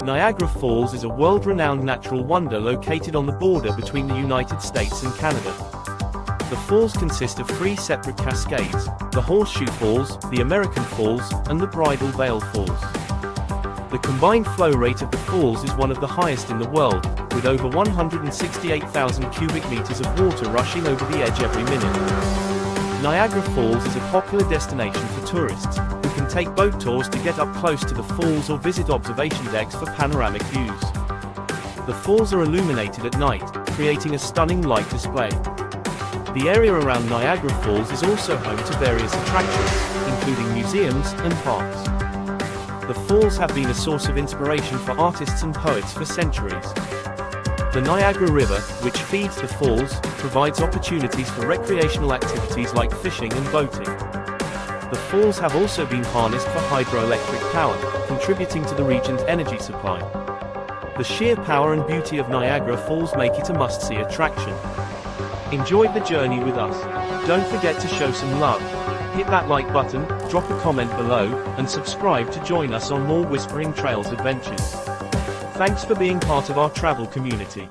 Niagara Falls is a world-renowned natural wonder located on the border between the United States and Canada. The falls consist of three separate cascades: the Horseshoe Falls, the American Falls, and the Bridal Veil Falls. The combined flow rate of the falls is one of the highest in the world, with over 168,000 cubic meters of water rushing over the edge every minute. Niagara Falls is a popular destination for tourists, who can take boat tours to get up close to the falls or visit observation decks for panoramic views. The falls are illuminated at night, creating a stunning light display. The area around Niagara Falls is also home to various attractions, including museums and parks. The falls have been a source of inspiration for artists and poets for centuries. The Niagara River, which feeds the falls, provides opportunities for recreational activities like fishing and boating. The falls have also been harnessed for hydroelectric power, contributing to the region's energy supply. The sheer power and beauty of Niagara Falls make it a must-see attraction. Enjoy the journey with us. Don't forget to show some love. Hit that like button, drop a comment below, and subscribe to join us on more Whispering Trails adventures. Thanks for being part of our travel community.